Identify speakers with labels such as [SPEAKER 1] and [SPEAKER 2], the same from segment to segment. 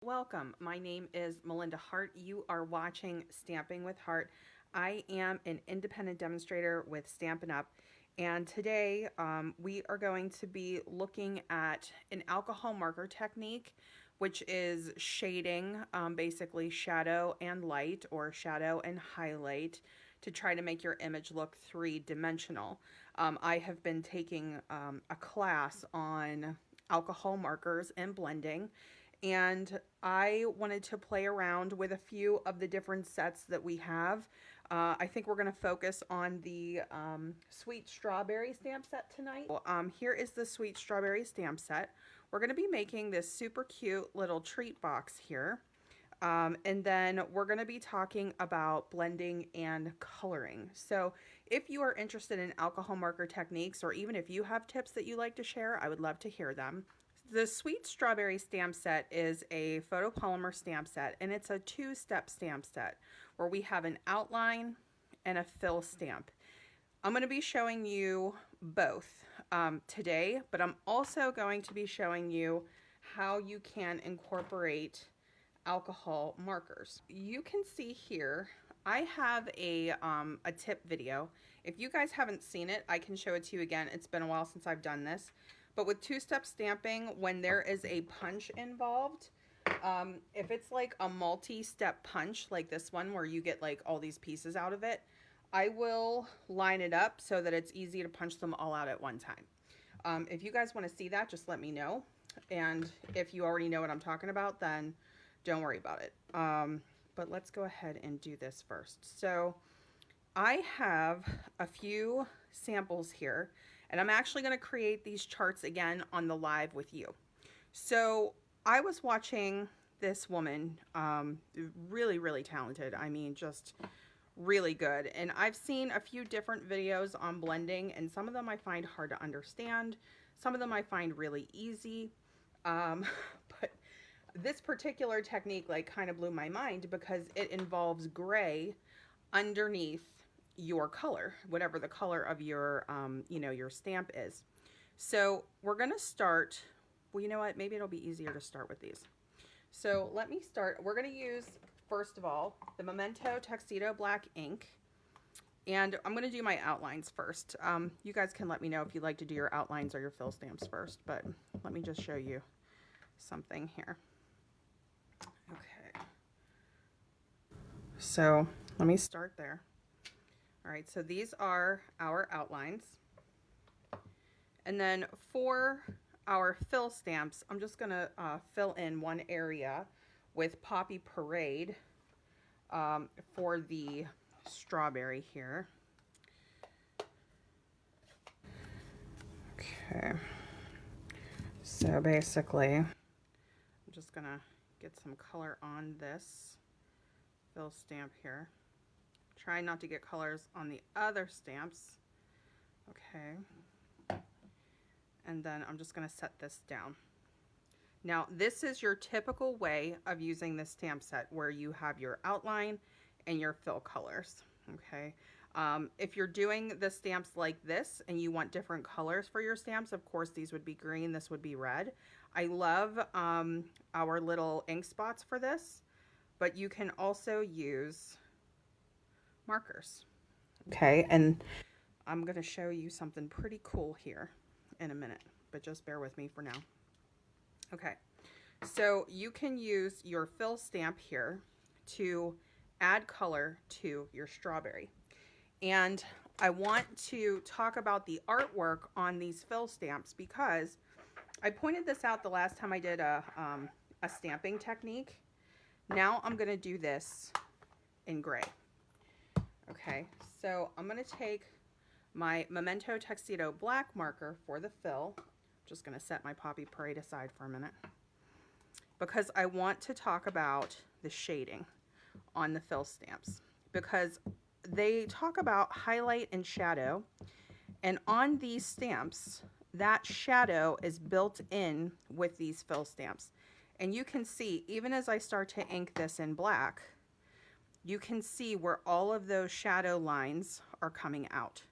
[SPEAKER 1] Welcome. My name is Melinda Hart. You are watching Stamping with Hart. I am an independent demonstrator with Stampin' Up. And today we are going to be looking at an alcohol marker technique, which is shading, basically shadow and light or shadow and highlight to try to make your image look three-dimensional. I have been taking a class on alcohol markers and blending, and I wanted to play around with a few of the different sets that we have. I think we're going to focus on the Sweet Strawberry stamp set tonight. Here is the Sweet Strawberry stamp set. We're going to be making this super cute little treat box here. And then we're going to be talking about blending and coloring. So if you are interested in alcohol marker techniques, or even if you have tips that you like to share, I would love to hear them. The Sweet Strawberry stamp set is a photopolymer stamp set, and it's a two-step stamp set where we have an outline and a fill stamp. I'm going to be showing you both today, but I'm also going to be showing you how you can incorporate alcohol markers. You can see here I have a tip video. If you guys haven't seen it, I can show it to you again. It's been a while since I've done this. But with two-step stamping, when there is a punch involved, if it's like a multi-step punch like this one where you get like all these pieces out of it, I will line it up so that it's easy to punch them all out at one time. If you guys want to see that, just let me know. And if you already know what I'm talking about, then don't worry about it. But let's go ahead and do this first. So I have a few samples here, and I'm actually going to create these charts again on the live with you. So I was watching this woman, really talented. I mean, just really good. And I've seen a few different videos on blending, and some of them I find hard to understand. Some of them I find really easy. But this particular technique like kind of blew my mind because it involves gray underneath your color, whatever the color of your your stamp is. So we're going to start, well, you know what, maybe it'll be easier to start with these. So let me start. We're going to use, first of all, the Memento Tuxedo Black ink, and I'm going to do my outlines first. You guys can let me know if you'd like to do your outlines or your fill stamps first, but let me just show you something here. Okay, so let me start there. All right, so these are our outlines. And then for our fill stamps, I'm just going to fill in one area with Poppy Parade for the strawberry here. Okay, so basically, I'm just going to get some color on this fill stamp here. Try not to get colors on the other stamps. Okay. And then I'm just going to set this down. Now, this is your typical way of using this stamp set where you have your outline and your fill colors. Okay. If you're doing the stamps like this and you want different colors for your stamps, of course, these would be green, this would be red. I love our little ink spots for this, but you can also use markers. Okay, and I'm going to show you something pretty cool here in a minute, but just bear with me for now. Okay, so you can use your fill stamp here to add color to your strawberry. And I want to talk about the artwork on these fill stamps because I pointed this out the last time I did a stamping technique. Now I'm going to do this in gray. Okay, so I'm going to take my Memento Tuxedo Black marker for the fill. I'm just going to set my Poppy Parade aside for a minute because I want to talk about the shading on the fill stamps because they talk about highlight and shadow, and on these stamps that shadow is built in with these fill stamps. And you can see, even as I start to ink this in black, you can see where all of those shadow lines are coming out.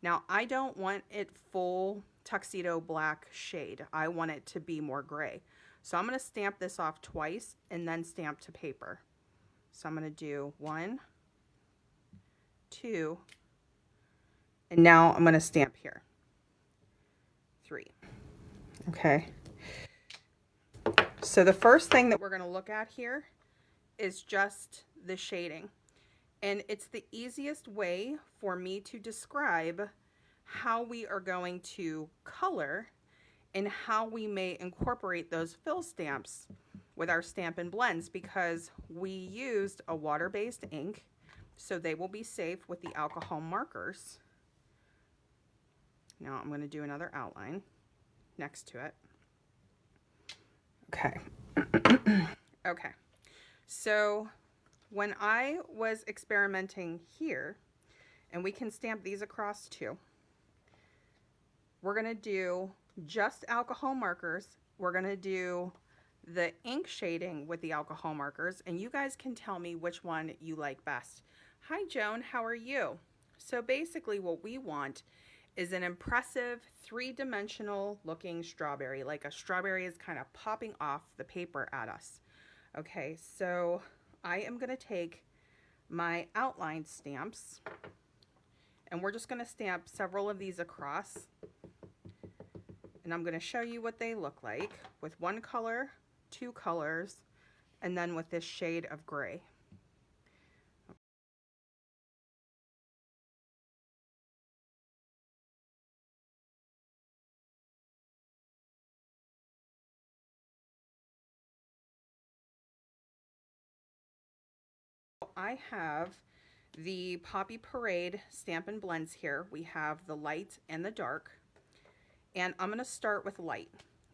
[SPEAKER 1] Now, I don't want it full tuxedo black shade. I want it to be more gray. So I'm going to stamp this off twice and then stamp to paper. So I'm going to do 1, 2, and now I'm going to stamp here. 3. Okay. So the first thing that we're going to look at here is just the shading. And it's the easiest way for me to describe how we are going to color and how we may incorporate those fill stamps with our Stampin' blends, because we used a water-based ink, so they will be safe with the alcohol markers. Now I'm going to do another outline next to it. Okay. Okay. So when I was experimenting here, and we can stamp these across too, we're going to do just alcohol markers. We're going to do the ink shading with the alcohol markers, and you guys can tell me which one you like best. Hi Joan, how are you? So basically what we want is an impressive 3-dimensional looking strawberry, like a strawberry is kind of popping off the paper at us. Okay, so I am going to take my outline stamps, and we're just going to stamp several of these across, and I'm going to show you what they look like with one color, 2 colors, and then with this shade of gray. I have the Poppy Parade Stampin' blends here. We have the light and the dark, and I'm going to start with light.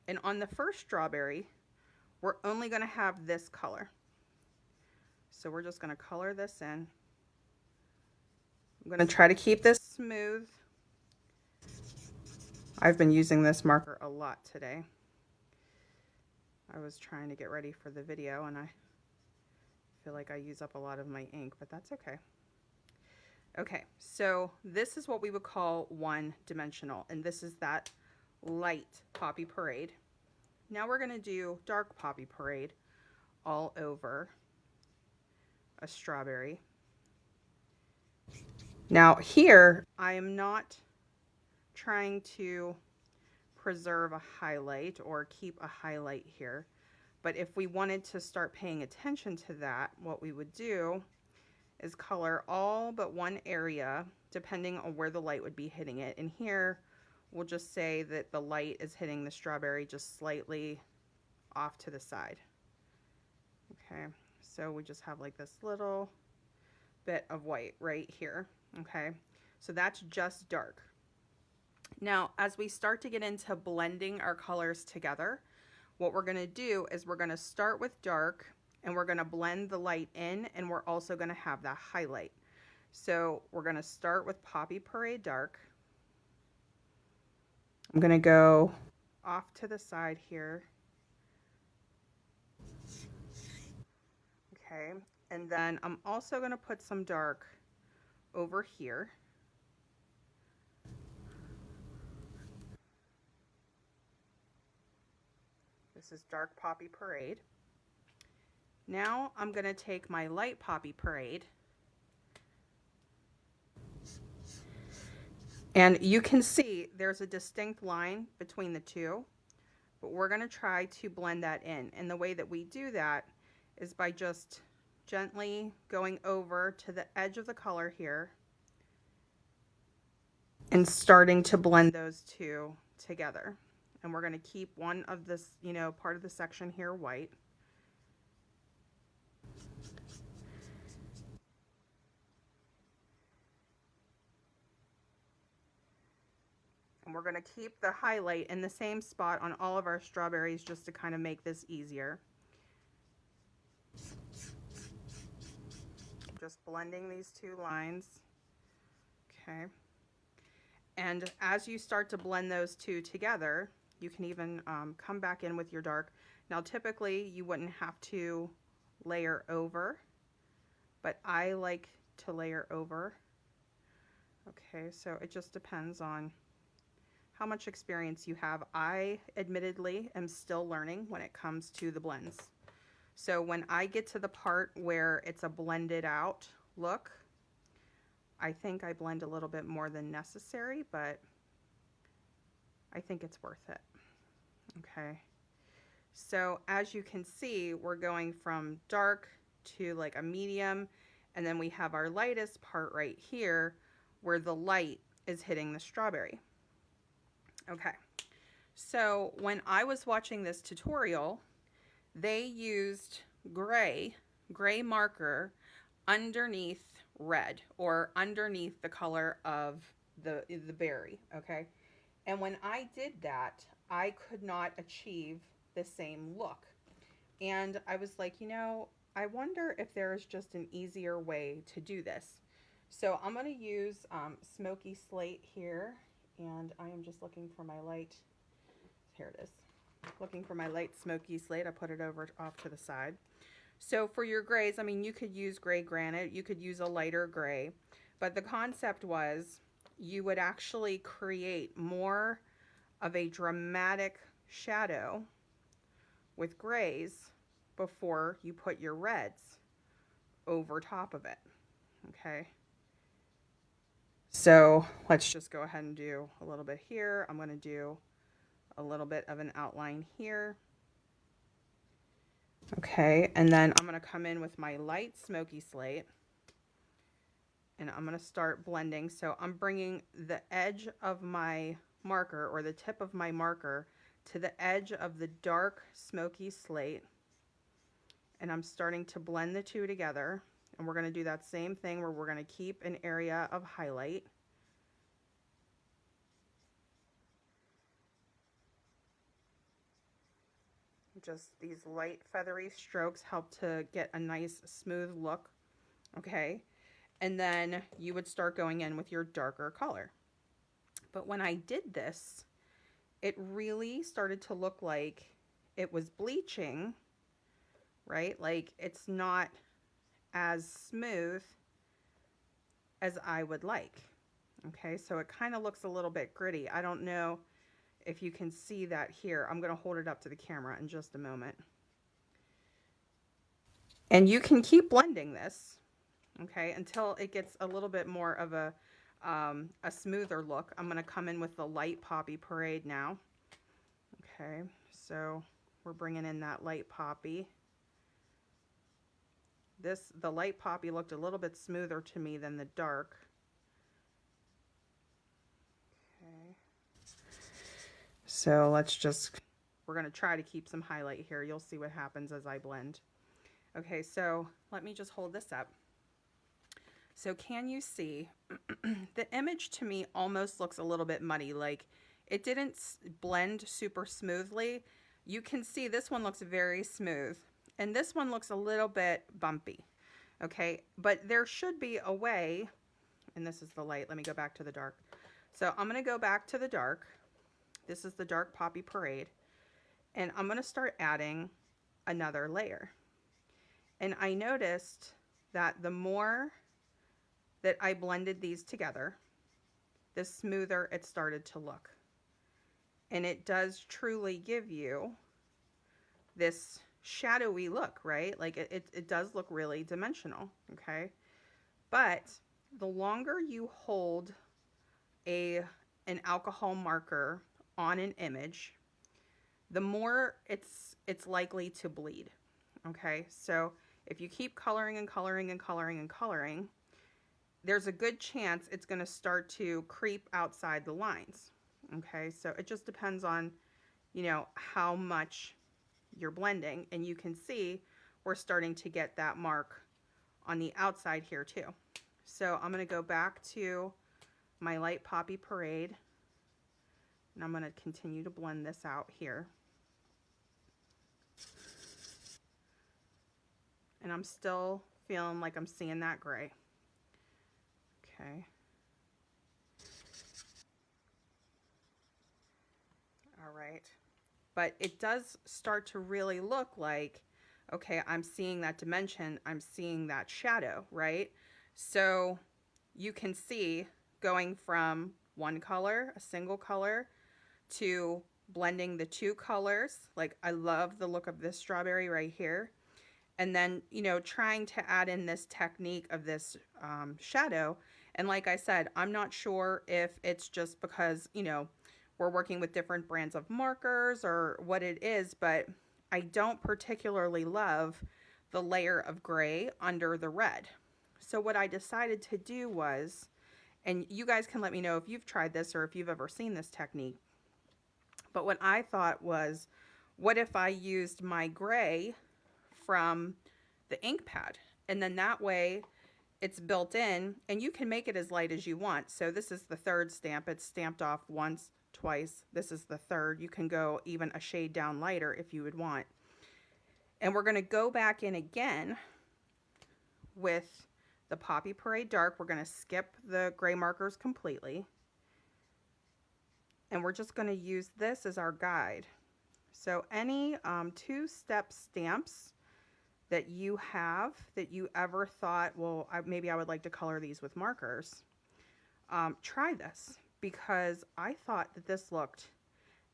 [SPEAKER 1] And on the first strawberry, we're only going to have this color. So we're just going to color this in. I'm going to try to keep this smooth. I've been using this marker a lot today. I was trying to get ready for the video, and I feel like I use up a lot of my ink, but that's okay. Okay, so this is what we would call 1-dimensional, and this is that light Poppy Parade. Now we're going to do dark Poppy Parade all over a strawberry. Now here, I am not trying to preserve a highlight or keep a highlight here, but if we wanted to start paying attention to that, what we would do is color all but one area depending on where the light would be hitting it. And here we'll just say that the light is hitting the strawberry just slightly off to the side. Okay, so we just have like this little bit of white right here. Okay, so that's just dark. Now as we start to get into blending our colors together, what we're going to do is we're going to start with dark, and we're going to blend the light in, and we're also going to have that highlight. So we're going to start with Poppy Parade Dark. I'm going to go off to the side here. Okay, and then I'm also going to put some dark over here. This is dark Poppy Parade. Now I'm going to take my light Poppy Parade, and you can see there's a distinct line between the two, but we're going to try to blend that in. And the way that we do that is by just gently going over to the edge of the color here and starting to blend those two together. And we're going to keep one of this, part of the section here white. And we're going to keep the highlight in the same spot on all of our strawberries just to kind of make this easier. Just blending these two lines. Okay. And as you start to blend those two together, you can even come back in with your dark. Now typically you wouldn't have to layer over, but I like to layer over. Okay, so it just depends on how much experience you have. I admittedly am still learning when it comes to the blends. So when I get to the part where it's a blended out look, I think I blend a little bit more than necessary, but I think it's worth it. Okay. So as you can see, we're going from dark to like a medium, and then we have our lightest part right here where the light is hitting the strawberry. Okay. So when I was watching this tutorial, they used gray marker underneath red, or underneath the color of the berry, okay? And when I did that, I could not achieve the same look. And I was like, you know, I wonder if there is just an easier way to do this. So I'm going to use Smoky Slate here, and I am just looking for my light. Here it is. Looking for my light Smoky Slate. I put it over off to the side. So for your grays, I mean, you could use gray granite, you could use a lighter gray, but the concept was you would actually create more of a dramatic shadow with grays before you put your reds over top of it. Okay. So let's just go ahead and do a little bit here. I'm going to do a little bit of an outline here. Okay, and then I'm going to come in with my light Smoky Slate, and I'm going to start blending. So I'm bringing the edge of my marker, or the tip of my marker, to the edge of the dark Smoky Slate, and I'm starting to blend the two together. And we're going to do that same thing where we're going to keep an area of highlight. Just these light feathery strokes help to get a nice smooth look. Okay, and then you would start going in with your darker color. But when I did this, it really started to look like it was bleaching, right? Like it's not as smooth as I would like. Okay, so it kind of looks a little bit gritty. I don't know if you can see that here. I'm going to hold it up to the camera in just a moment. And you can keep blending this, okay, until it gets a little bit more of a smoother look. I'm going to come in with the light poppy parade now. Okay, so we're bringing in that light poppy. The light poppy looked a little bit smoother to me than the dark. Okay. So we're going to try to keep some highlight here. You'll see what happens as I blend. Okay, so let me just hold this up. So can you see, the image to me almost looks a little bit muddy, like it didn't blend super smoothly. You can see this one looks very smooth, and this one looks a little bit bumpy. Okay, but there should be a way, and this is the light, let me go back to the dark. So I'm going to go back to the dark. This is the dark poppy parade, and I'm going to start adding another layer. And I noticed that the more that I blended these together, the smoother it started to look. And it does truly give you this shadowy look, right? Like it does look really dimensional, okay? But the longer you hold an alcohol marker on an image, the more it's likely to bleed, okay? So if you keep coloring and coloring and coloring and coloring, there's a good chance it's going to start to creep outside the lines, okay? So it just depends on, you know, how much you're blending. And you can see we're starting to get that mark on the outside here too. So I'm going to go back to my light poppy parade, and I'm going to continue to blend this out here. And I'm still feeling like I'm seeing that gray. Okay. All right. But it does start to really look like, okay, I'm seeing that dimension, I'm seeing that shadow, right? So you can see going from one color, a single color, to blending the two colors. Like, I love the look of this strawberry right here. And then, you know, trying to add in this technique of this shadow. And like I said, I'm not sure if it's just because, you know, we're working with different brands of markers or what it is, but I don't particularly love the layer of gray under the red. So what I decided to do was, and you guys can let me know if you've tried this or if you've ever seen this technique, but what I thought was, what if I used my gray from the ink pad? And then that way it's built in and you can make it as light as you want. So this is the third stamp. It's stamped off once, twice. This is the third. You can go even a shade down lighter if you would want. And we're going to go back in again with the Poppy Parade Dark. We're going to skip the gray markers completely. And we're just going to use this as our guide. So any two-step stamps that you have that you ever thought, well, maybe I would like to color these with markers, try this, because I thought that this looked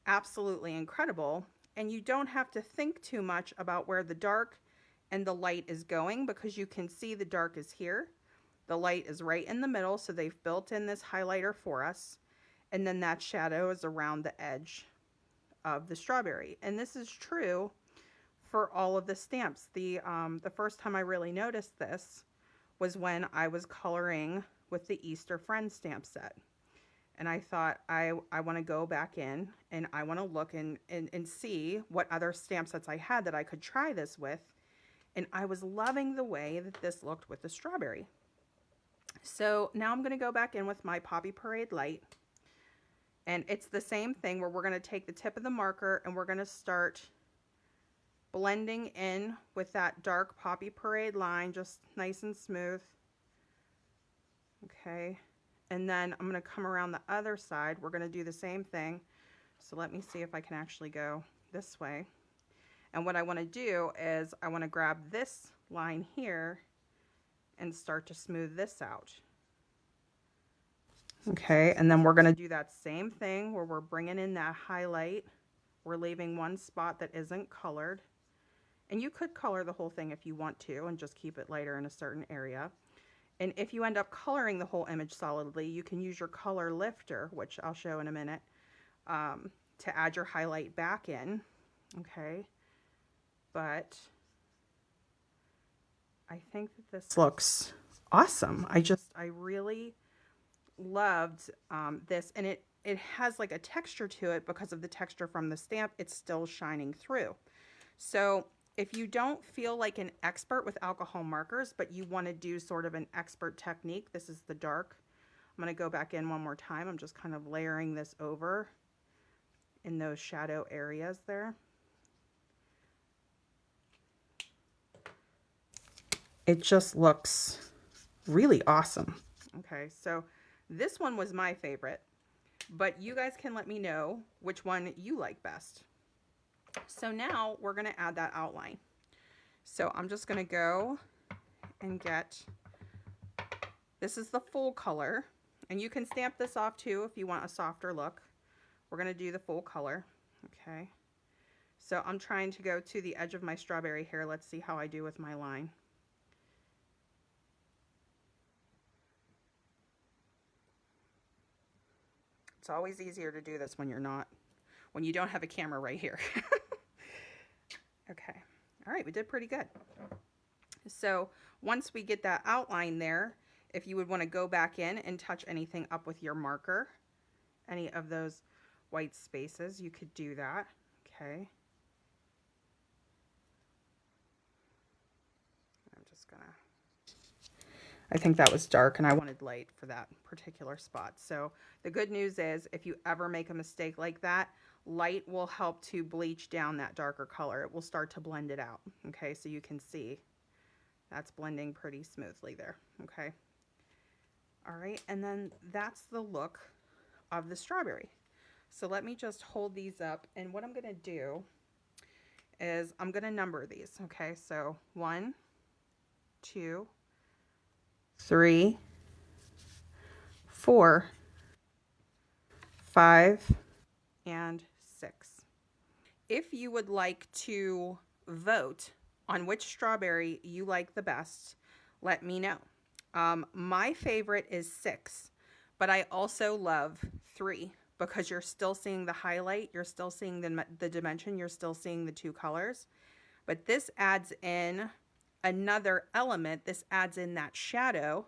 [SPEAKER 1] absolutely incredible. And you don't have to think too much about where the dark and the light is going, because you can see the dark is here, the light is right in the middle, so they've built in this highlighter for us, and then that shadow is around the edge of the strawberry. And this is true for all of the stamps. The first time I really noticed this was when I was coloring with the Easter Friends stamp set. And I thought, I want to go back in and I want to look and see what other stamp sets I had that I could try this with. And I was loving the way that this looked with the strawberry. So now I'm going to go back in with my Poppy Parade Light. And it's the same thing where we're going to take the tip of the marker and we're going to start blending in with that dark Poppy Parade line, just nice and smooth. Okay. And then I'm going to come around the other side. We're going to do the same thing. So let me see if I can actually go this way. And what I want to do is I want to grab this line here and start to smooth this out. Okay, and then we're going to do that same thing where we're bringing in that highlight. We're leaving one spot that isn't colored. And you could color the whole thing if you want to and just keep it lighter in a certain area. And if you end up coloring the whole image solidly, you can use your color lifter, which I'll show in a minute, to add your highlight back in. Okay, but I think that this looks awesome. I really loved this, and it has like a texture to it because of the texture from the stamp. It's still shining through. So if you don't feel like an expert with alcohol markers, but you want to do sort of an expert technique, this is the dark. I'm going to go back in one more time. I'm just kind of layering this over in those shadow areas there. It just looks really awesome. Okay, so this one was my favorite, but you guys can let me know which one you like best. So now we're going to add that outline. So I'm just going to go and get, this is the full color, and you can stamp this off too if you want a softer look. We're going to do the full color. Okay. So I'm trying to go to the edge of my strawberry here. Let's see how I do with my line. It's always easier to do this when you don't have a camera right here. Okay. All right, we did pretty good. So once we get that outline there, if you would want to go back in and touch anything up with your marker, any of those white spaces, you could do that. Okay. I'm just gonna, I think that was dark and I wanted light for that particular spot. So the good news is if you ever make a mistake like that, light will help to bleach down that darker color. It will start to blend it out. Okay, so you can see that's blending pretty smoothly there. Okay. All right, and then that's the look of the strawberry. So let me just hold these up, and what I'm going to do is I'm going to number these. Okay, so 1, 2, 3, 4, 5, and 6. If you would like to vote on which strawberry you like the best, let me know. My favorite is 6, but I also love 3 because you're still seeing the highlight, you're still seeing the dimension, you're still seeing the 2 colors. But this adds in another element. This adds in that shadow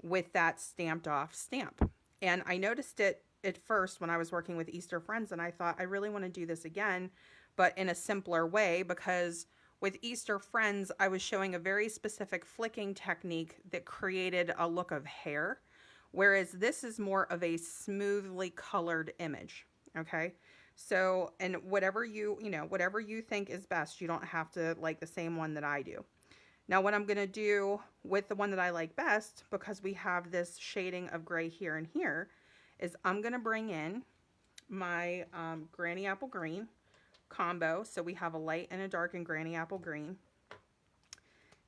[SPEAKER 1] with that stamped off stamp. And I noticed it at first when I was working with Easter Friends, and I thought I really want to do this again, but in a simpler way, because with Easter Friends, I was showing a very specific flicking technique that created a look of hair, whereas this is more of a smoothly colored image. Okay. So, and whatever whatever you think is best, you don't have to like the same one that I do. Now, what I'm going to do with the one that I like best, because we have this shading of gray here and here, is I'm going to bring in my Granny Apple Green combo. So we have a light and a dark and Granny Apple Green.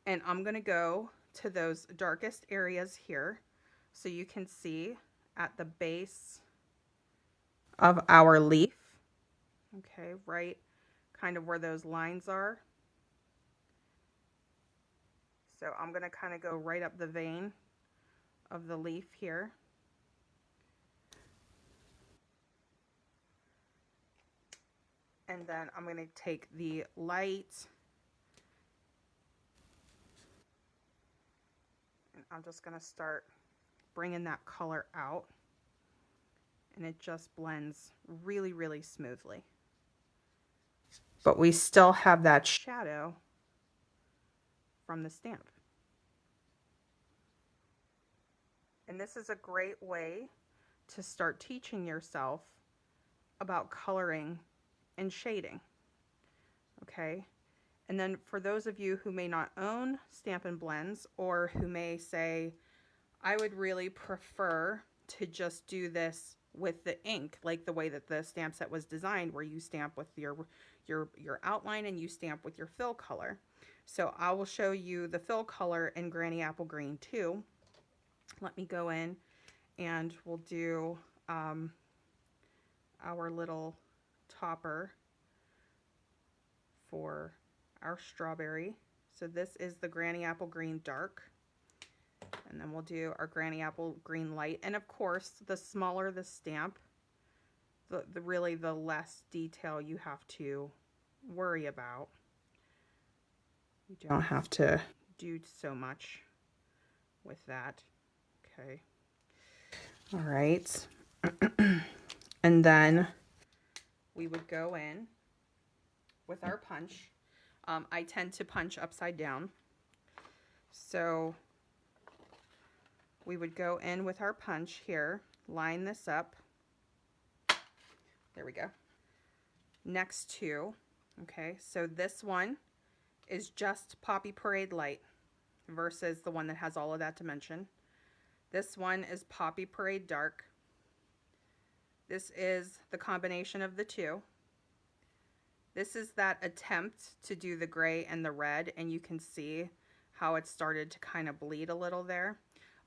[SPEAKER 1] And I'm going to go to those darkest areas here so you can see at the base of our leaf. Okay, right kind of where those lines are. So I'm going to kind of go right up the vein of the leaf here. And then I'm going to take the light and I'm just going to start bringing that color out. And it just blends really, really smoothly. But we still have that shadow from the stamp. And this is a great way to start teaching yourself about coloring and shading. Okay. And then for those of you who may not own Stampin' Blends, or who may say, I would really prefer to just do this with the ink, like the way that the stamp set was designed, where you stamp with your outline and you stamp with your fill color. So I will show you the fill color in Granny Apple Green too. Let me go in and we'll do our little topper for our strawberry. So this is the Granny Apple Green Dark. And then we'll do our Granny Apple Green Light. And of course, the smaller the stamp, the really the less detail you have to worry about. You don't have to do so much with that. Okay. All right. And then we would go in with our punch. I tend to punch upside down. So we would go in with our punch here, line this up. There we go. Next to, okay, so this one is just Poppy Parade Light versus the one that has all of that dimension. This one is Poppy Parade Dark. This is the combination of the two. This is that attempt to do the gray and the red, and you can see how it started to kind of bleed a little there.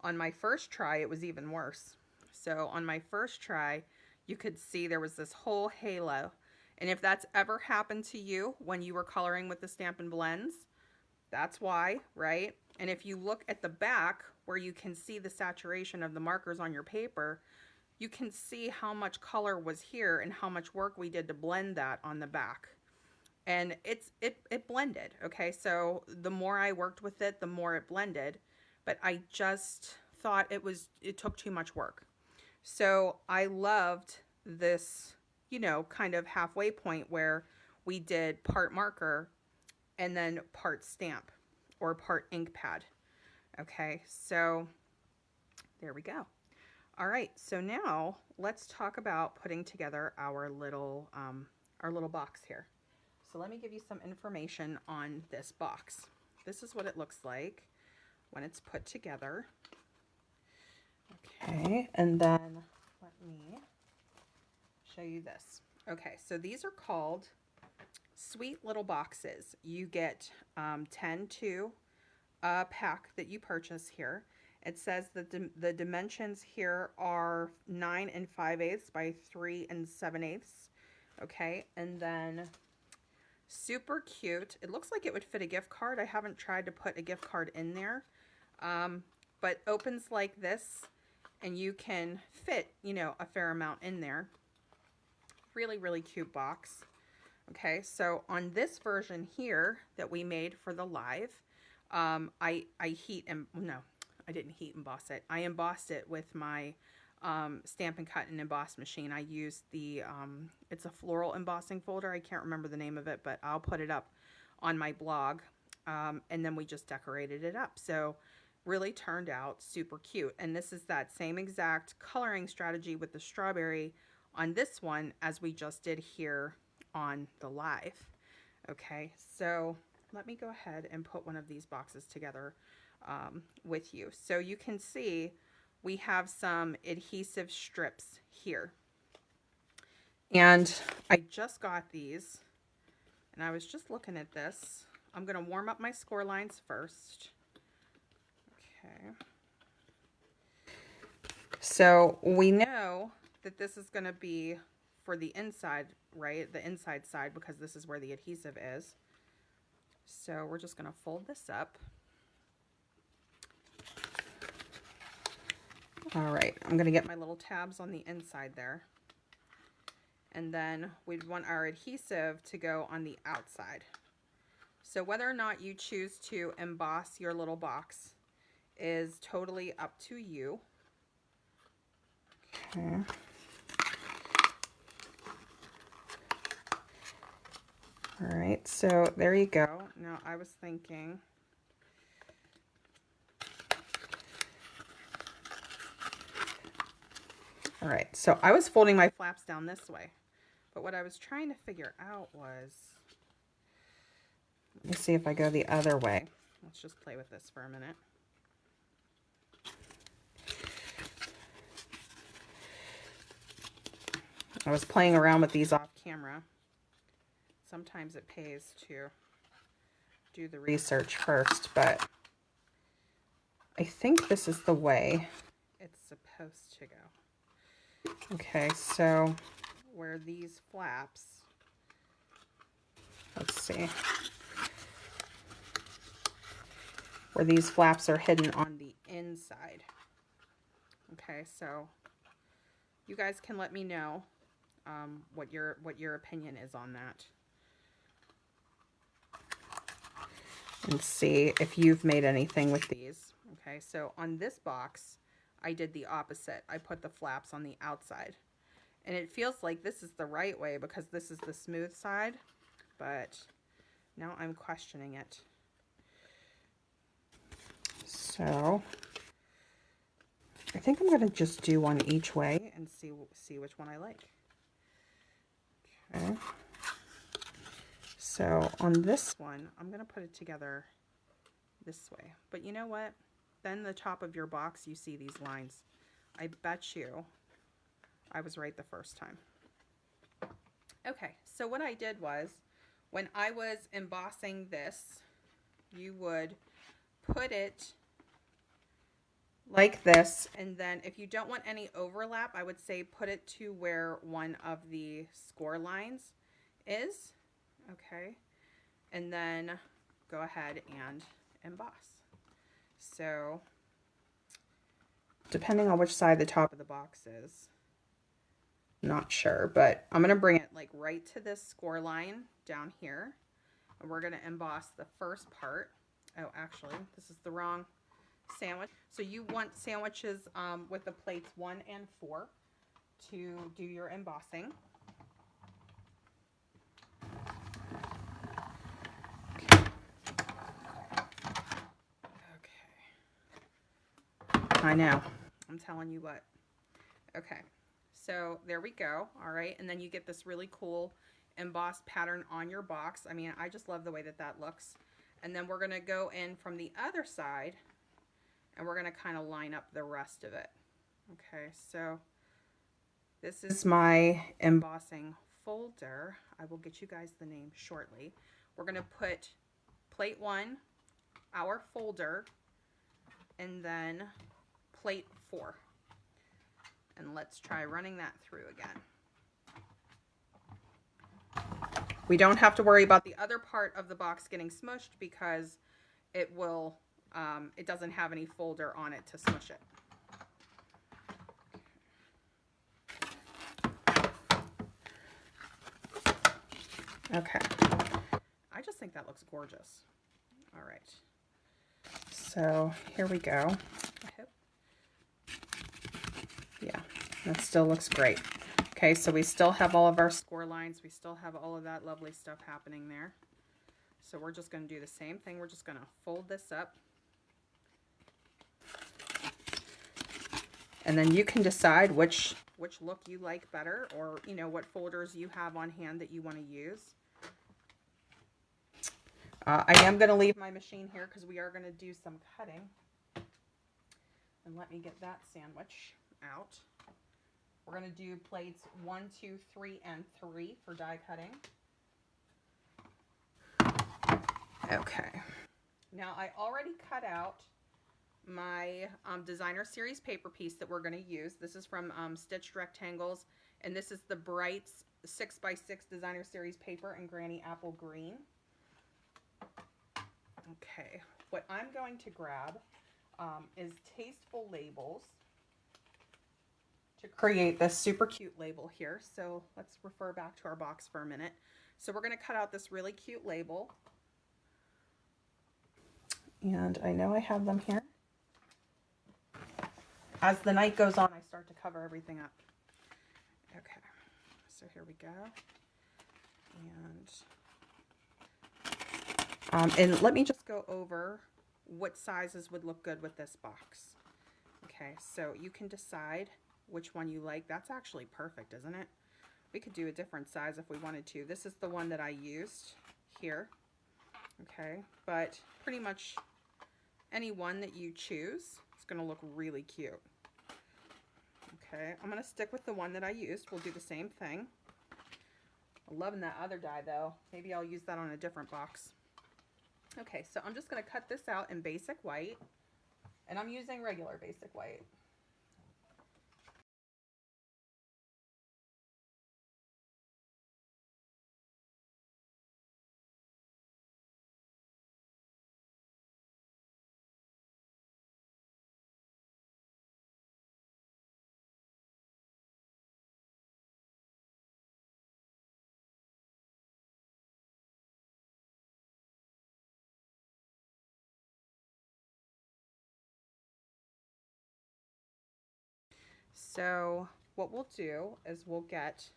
[SPEAKER 1] On my first try, it was even worse. So on my first try, you could see there was this whole halo. And if that's ever happened to you when you were coloring with the Stampin' Blends, that's why, right? And if you look at the back where you can see the saturation of the markers on your paper, you can see how much color was here and how much work we did to blend that on the back. And it blended, okay? So the more I worked with it, the more it blended. But I just thought it took too much work. So I loved this, you know, kind of halfway point where we did part marker and then part stamp or part ink pad. Okay, so there we go. All right, so now let's talk about putting together our little box here. So let me give you some information on this box. This is what it looks like when it's put together. Okay, and then let me show you this. Okay, so these are called sweet little boxes. You get 10 to a pack that you purchase here. It says that the dimensions here are 9 5/8 by 3 7/8. Okay, and then super cute. It looks like it would fit a gift card. I haven't tried to put a gift card in there, but opens like this, and you can fit, you know, a fair amount in there. Really, really cute box. Okay, so on this version here that we made for the live, I didn't heat emboss it. I embossed it with my Stampin' Cut and Emboss machine. I used the, it's a floral embossing folder. I can't remember the name of it, but I'll put it up on my blog. And then we just decorated it up. So really turned out super cute. And this is that same exact coloring strategy with the strawberry on this one as we just did here on the live. Okay, so let me go ahead and put one of these boxes together with you. So you can see we have some adhesive strips here. And I just got these, and I was just looking at this. I'm going to warm up my score lines first. Okay. So we know that this is going to be for the inside, right? The inside side, because this is where the adhesive is. So we're just going to fold this up. All right, I'm going to get my little tabs on the inside there. And then we'd want our adhesive to go on the outside. So whether or not you choose to emboss your little box is totally up to you. Okay. All right, so there you go. Now I was thinking, all right, so I was folding my flaps down this way, but what I was trying to figure out was, let me see if I go the other way. Let's just play with this for a minute. I was playing around with these off camera. Sometimes it pays to do the research first, but I think this is the way it's supposed to go. Okay, so where these flaps, let's see, where these flaps are hidden on the inside. Okay, so you guys can let me know what your opinion is on that. And see if you've made anything with these. Okay, so on this box, I did the opposite. I put the flaps on the outside. And it feels like this is the right way because this is the smooth side, but now I'm questioning it. So I think I'm going to just do one each way and see which one I like. Okay. So on this one, I'm going to put it together this way. But you know what? Then the top of your box, you see these lines. I bet you I was right the first time. Okay, so what I did was, when I was embossing this, you would put it like this, and then if you don't want any overlap, I would say put it to where one of the score lines is. Okay, and then go ahead and emboss. So depending on which side the top of the box is, not sure, but I'm going to bring it like right to this score line down here, and we're going to emboss the first part. Oh, actually, this is the wrong sandwich. So you want sandwiches with the plates 1 and 4 to do your embossing. I know. I'm telling you what. Okay. So there we go. All right. And then you get this really cool embossed pattern on your box. I mean, I just love the way that that looks. And then we're going to go in from the other side and we're going to kind of line up the rest of it. Okay. So this is my embossing folder. I will get you guys the name shortly. We're going to put plate 1, our folder, and then plate 4. And let's try running that through again. We don't have to worry about the other part of the box getting smushed because it will, it doesn't have any folder on it to smush it. Okay. I just think that looks gorgeous. All right. So here we go. I hope. Yeah, that still looks great. Okay, so we still have all of our score lines. We still have all of that lovely stuff happening there. So we're just going to do the same thing. We're just going to fold this up. And then you can decide which look you like better, or, you know, what folders you have on hand that you want to use. I am going to leave my machine here because we are going to do some cutting. And let me get that sandwich out. We're going to do plates 1, 2, 3, and 3 for die cutting. Okay. Now I already cut out my designer series paper piece that we're going to use. This is from Stitched Rectangles, and this is the Brights 6x6 designer series paper in Granny Apple Green. Okay, what I'm going to grab is Tasteful Labels to create this super cute label here. So let's refer back to our box for a minute. So we're going to cut out this really cute label. And I know I have them here. As the night goes on, I start to cover everything up. Okay, so here we go. And let me just go over what sizes would look good with this box. Okay, so you can decide which one you like. That's actually perfect, isn't it? We could do a different size if we wanted to. This is the one that I used here. Okay, but pretty much any one that you choose is going to look really cute. Okay, I'm going to stick with the one that I used. We'll do the same thing. I'm loving that other die though. Maybe I'll use that on a different box. Okay, so I'm just going to cut this out in basic white, and I'm using regular basic white. So what we'll do is we'll get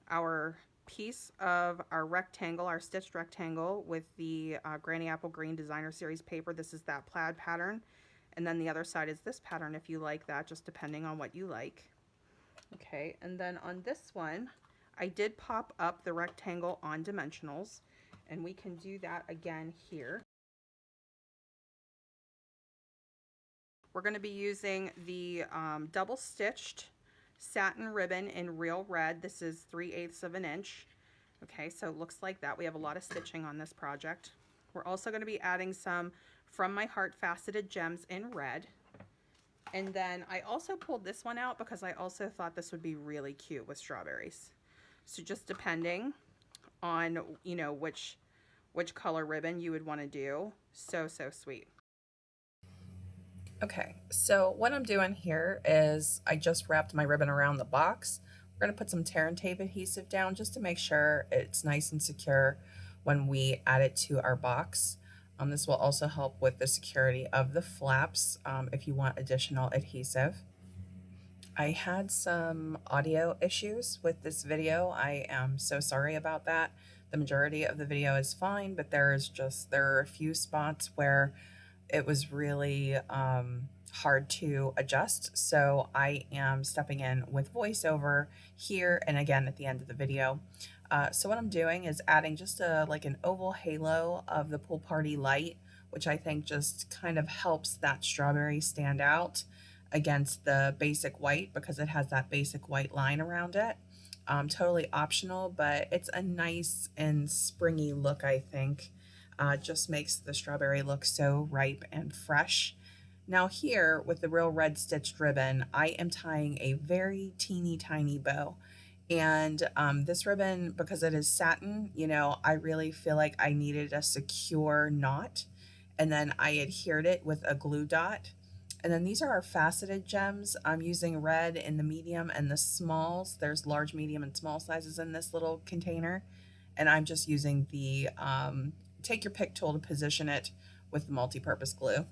[SPEAKER 1] our piece of our rectangle, our stitched rectangle with the Granny Apple Green Designer Series paper. This is that plaid pattern. And then the other side is this pattern if you like that, just depending on what you like. Okay, and then on this one, I did pop up the rectangle on dimensionals, and we can do that again here. We're going to be using the double stitched satin ribbon in Real Red. This is 3/8 of an inch. Okay, so it looks like that. We have a lot of stitching on this project. We're also going to be adding some From My Heart faceted gems in red. And then I also pulled this one out because I also thought this would be really cute with strawberries. So just depending on, you know, which color ribbon you would want to do. So sweet. Okay, so what I'm doing here is I just wrapped my ribbon around the box. We're going to put some tear and tape adhesive down just to make sure it's nice and secure when we add it to our box. This will also help with the security of the flaps if you want additional adhesive. I had some audio issues with this video. I am so sorry about that. The majority of the video is fine, but there are a few spots where it was really hard to adjust. So I am stepping in with voiceover here and again at the end of the video. So what I'm doing is adding just like an oval halo of the pool party light, which I think just kind of helps that strawberry stand out against the basic white because it has that basic white line around it. Totally optional, but it's a nice and springy look, I think. Just makes the strawberry look so ripe and fresh. Now here with the real red stitched ribbon, I am tying a very teeny tiny bow. And this ribbon, because it is satin, you know, I really feel like I needed a secure knot. And then I adhered it with a glue dot. And then these are our faceted gems. I'm using red in the medium and the smalls. There's large, medium, and small sizes in this little container. And I'm just using the take your pick tool to position it with the multi-purpose glue.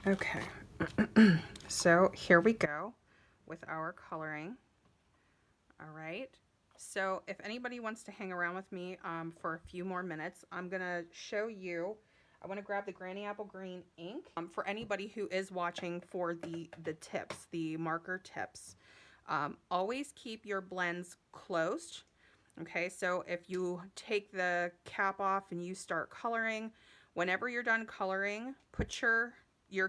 [SPEAKER 1] Okay, so here we go with our coloring. All right, so if anybody wants to hang around with me for a few more minutes, I'm gonna show you. I want to grab the Granny Apple Green ink. For anybody who is watching for the tips, the marker tips, always keep your blends closed. Okay, so if you take the cap off and you start coloring, whenever you're done coloring, put your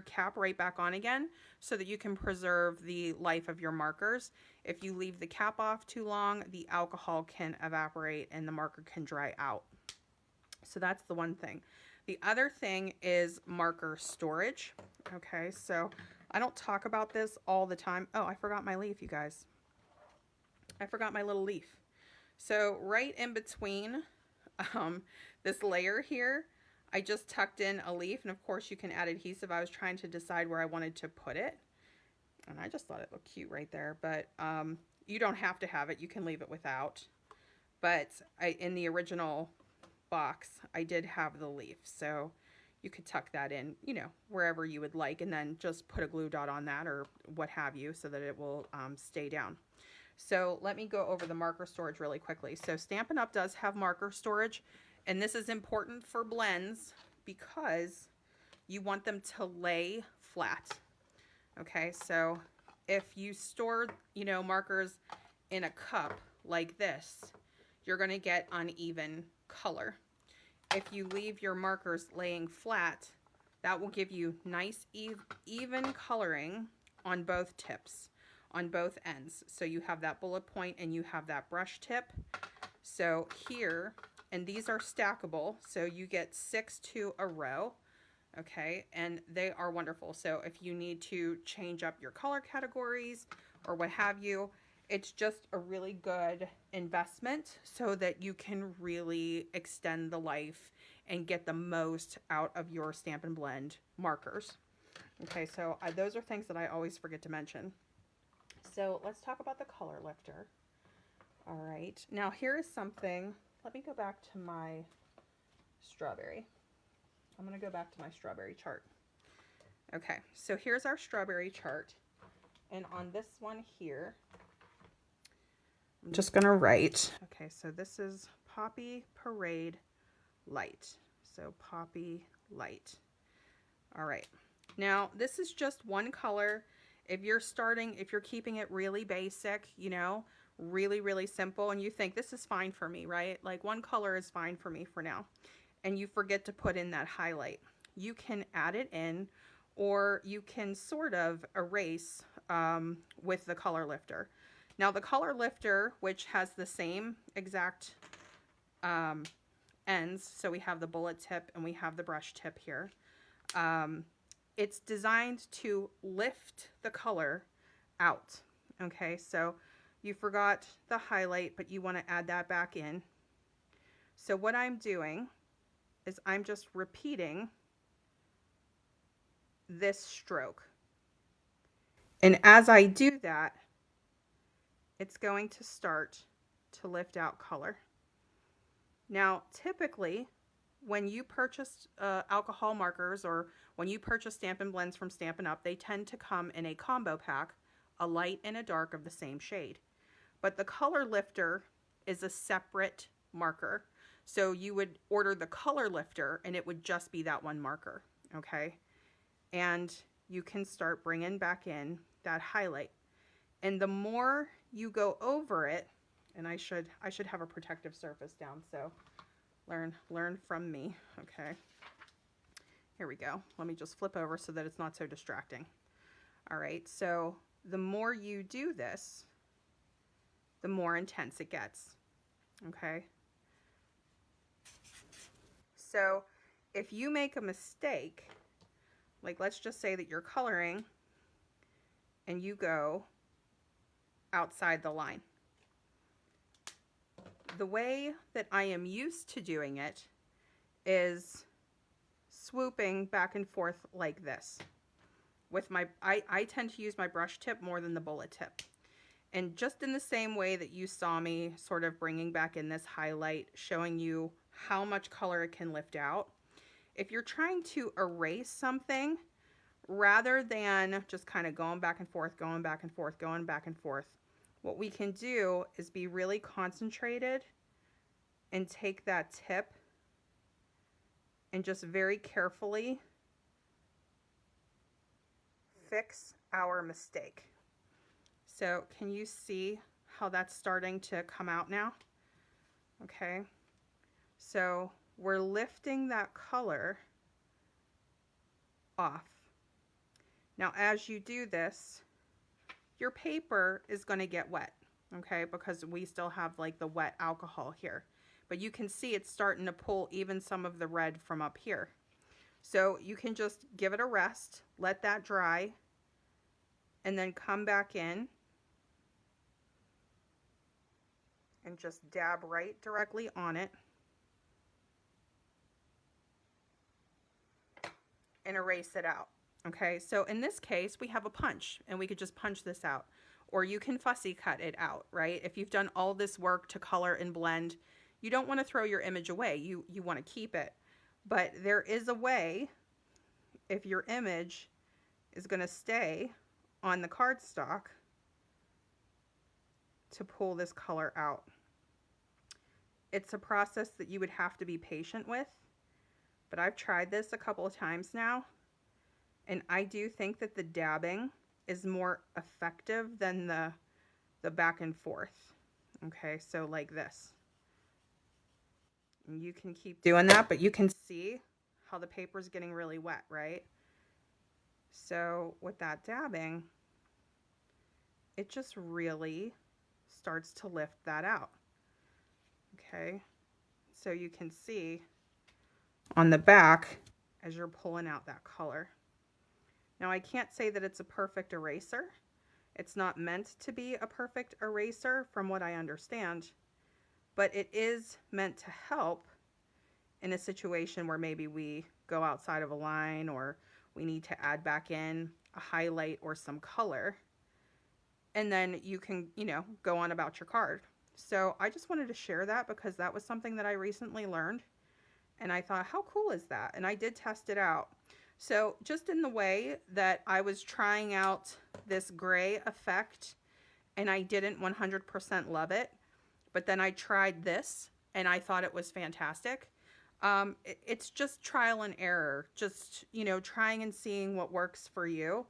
[SPEAKER 1] cap right back on again so that you can preserve the life of your markers. If you leave the cap off too long, the alcohol can evaporate and the marker can dry out. So that's the one thing. The other thing is marker storage. Okay, so I don't talk about this all the time. Oh, I forgot my leaf, you guys. I forgot my little leaf. So right in between this layer here, I just tucked in a leaf, and of course you can add adhesive. I was trying to decide where I wanted to put it, and I just thought it looked cute right there, but you don't have to have it. You can leave it without. But in the original box, I did have the leaf, so you could tuck that in, you know, wherever you would like, and then just put a glue dot on that or what have you so that it will stay down. So let me go over the marker storage really quickly. So Stampin' Up! Does have marker storage, and this is important for blends because you want them to lay flat. Okay, so if you store, you know, markers in a cup like this, you're going to get uneven color. If you leave your markers laying flat, that will give you nice even coloring on both tips, on both ends. So you have that bullet point and you have that brush tip. So here, and these are stackable, so you get 6 to a row. Okay, and they are wonderful. So if you need to change up your color categories or what have you, it's just a really good investment so that you can really extend the life and get the most out of your Stampin' Blend markers. Okay, so those are things that I always forget to mention. So let's talk about the color lifter. All right, now here is something. Let me go back to my strawberry. I'm going to go back to my strawberry chart. Okay, so here's our strawberry chart. And on this one here, I'm just going to write. Okay, so this is Poppy Parade Light. So Poppy Light. All right. Now, this is just one color. If you're keeping it really basic, you know, really, really simple, and you think this is fine for me, right? Like one color is fine for me for now. And you forget to put in that highlight, you can add it in, or you can sort of erase with the color lifter. Now the color lifter, which has the same exact ends, so we have the bullet tip and we have the brush tip here, it's designed to lift the color out. Okay, so you forgot the highlight, but you want to add that back in. So what I'm doing is I'm just repeating this stroke. And as I do that, it's going to start to lift out color. Now, typically, when you purchase alcohol markers or when you purchase Stampin' Blends from Stampin' Up, they tend to come in a combo pack, a light and a dark of the same shade. But the color lifter is a separate marker. So you would order the color lifter and it would just be that one marker, okay? And you can start bringing back in that highlight. And the more you go over it, and I should have a protective surface down, so learn from me, okay? Here we go. Let me just flip over so that it's not so distracting. All right, so the more you do this, the more intense it gets, okay? So if you make a mistake, like let's just say that you're coloring and you go outside the line. The way that I am used to doing it is swooping back and forth like this. With my, I tend to use my brush tip more than the bullet tip. And just in the same way that you saw me sort of bringing back in this highlight, showing you how much color it can lift out, if you're trying to erase something, rather than just kind of going back and forth, going back and forth, going back and forth, what we can do is be really concentrated and take that tip and just very carefully fix our mistake. So can you see how that's starting to come out now? Okay, so we're lifting that color off. Now as you do this, your paper is going to get wet, okay, because we still have like the wet alcohol here. But you can see it's starting to pull even some of the red from up here. So you can just give it a rest, let that dry, and then come back in and just dab right directly on it and erase it out. Okay, so in this case, we have a punch and we could just punch this out. Or you can fussy cut it out, right? If you've done all this work to color and blend, you don't want to throw your image away. You want to keep it. But there is a way, if your image is going to stay on the cardstock, to pull this color out. It's a process that you would have to be patient with, but I've tried this a couple of times now, and I do think that the dabbing is more effective than the back and forth. Okay, so like this. And you can keep doing that, but you can see how the paper is getting really wet, right? So with that dabbing, it just really starts to lift that out. Okay, so you can see on the back as you're pulling out that color. Now I can't say that it's a perfect eraser. It's not meant to be a perfect eraser from what I understand, but it is meant to help in a situation where maybe we go outside of a line or we need to add back in a highlight or some color. And then you can, go on about your card. So I just wanted to share that because that was something that I recently learned. And I thought, how cool is that? And I did test it out. So just in the way that I was trying out this gray effect and I didn't 100% love it, but then I tried this and I thought it was fantastic. It's just trial and error, just, trying and seeing what works for you.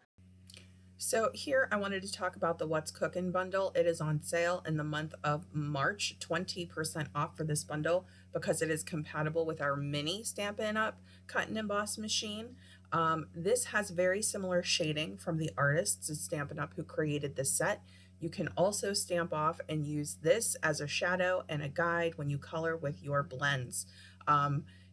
[SPEAKER 1] So here I wanted to talk about the What's Cookin' bundle. It is on sale in the month of March, 20% off for this bundle because it is compatible with our mini Stampin' Up! Cut and Emboss machine. This has very similar shading from the artists at Stampin' Up! Who created this set. You can also stamp off and use this as a shadow and a guide when you color with your blends.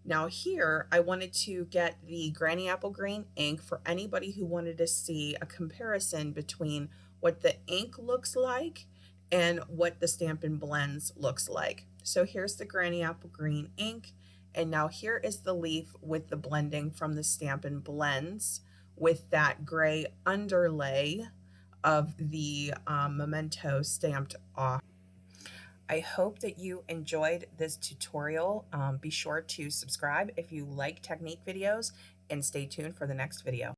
[SPEAKER 1] Now here, I wanted to get the Granny Apple Green ink for anybody who wanted to see a comparison between what the ink looks like and what the Stampin' Blends looks like. So here's the Granny Apple Green ink, and now here is the leaf with the blending from the Stampin' Blends with that gray underlay of the memento stamped off. I hope that you enjoyed this tutorial. Be sure to subscribe if you like technique videos and stay tuned for the next video.